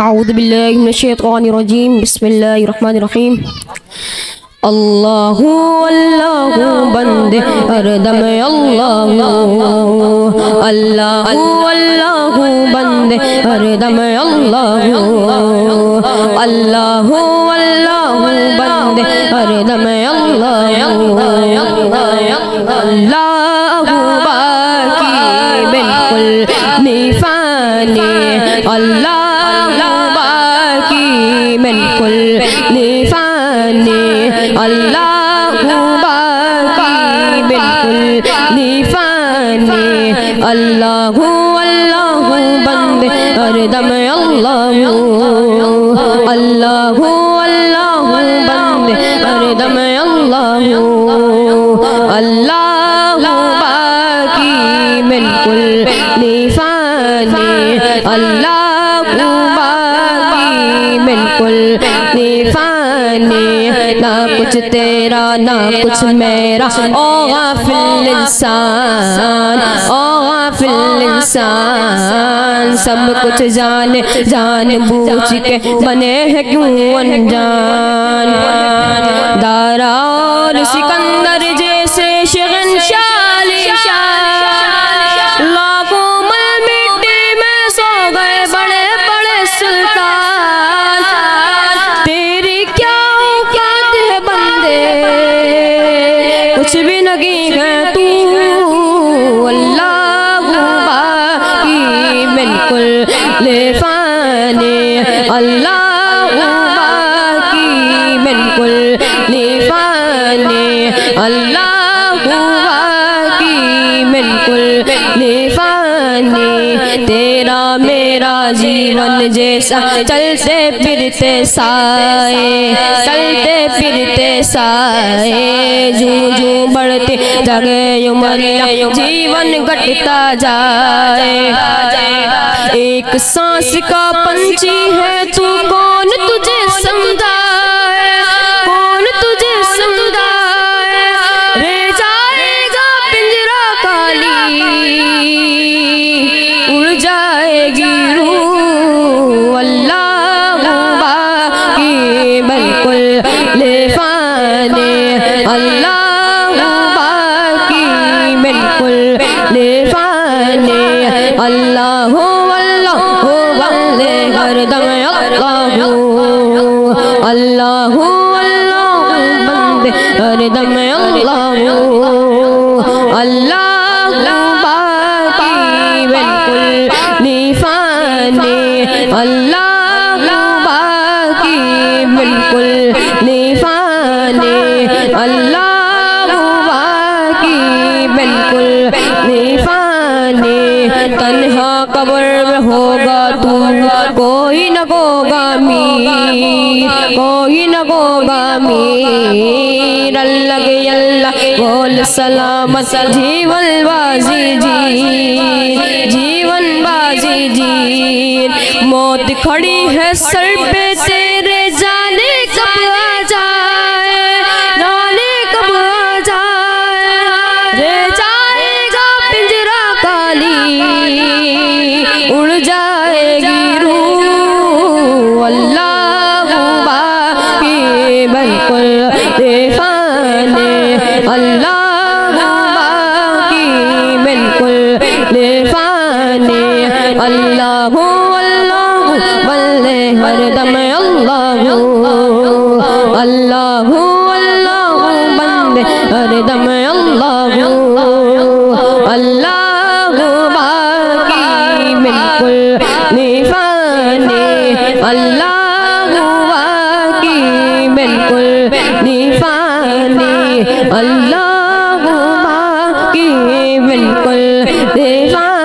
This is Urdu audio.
اعوذ باللہ من الشیطان الرجیم بسم اللہ الرحمن الرحیم اللہ اللہ بندے ہر دم اللہ اللہ اللہ بندے ہر دم اللہ اللہ اللہ بندے ہر دم اللہ اللہ باقی بالکل نیفانی اللہ باقی بالکل نیفانی اللہ باقی بالکل نیفانی اللہ اللہ بندے ہر دم اللہ اللہ اللہ بندے ہر دم اللہ اللہ باقی بالکل نیفانی اللہ باقی بالکل نیفانی نہ کچھ تیرا نہ کچھ میرا او غافل انسان او غافل انسان سب کچھ جانے جان بوجھ کے بنے ہیں کیوں انجان دارا اور سکندر جیسے شہنشاہ لاکھوں مل مٹی میں سو گئے بڑے بڑے سلطان تیری کیا اوقات ہے بندے کچھ بھی نہیں ہے تو اللہ باقی بالکل نیفانی اللہ باقی بالکل نیفانی اللہ باقی بالکل نیفانی تیرا میرا جیون جیسا چلتے پھرتے سائے چلتے پھرتے سائے جوں جوں بڑھتے جگہ عمریہ جیون گھٹتا جائے ایک سانس کا پنچھی ہے تو کون تجھے سمجھائے کون تجھے سمجھائے رہ جائے گا پنجرا خالی اڑ جائے گی روح اللہ باقی بالکل نیفانی اللہ باقی بالکل نیفانی اللہ اللہ بندے ہر دم اللہ اللہ اللہ بندے ہر دم اللہ اللہ باقی بالکل نیفانی اللہ باقی بالکل نیفانی اللہ باقی بالکل نیفانی تنہا قبر میں ہوگا تو کوئی نہ ہوگا میر کوئی نہ ہوگا میر اللہ اللہ بول سلامت جیون بازی جیر جیون بازی جیر موت کھڑی ہے سر پہ تیرے جانے کب آ جائے جانے کب آ جائے رہ جائے گا پنجرا خالی اڑ جائے گی روح اللہ باقی بالکل نیفانی اللہ باقی بالکل نیفانی اللہ اللہ بندے ہر دم اللہ اللہ اللہ بندے ہر دم اللہ اللہ باقی بالکل نیفانی اللہ باقی بالکل نیفانی اللہ باقی بالکل نیفانی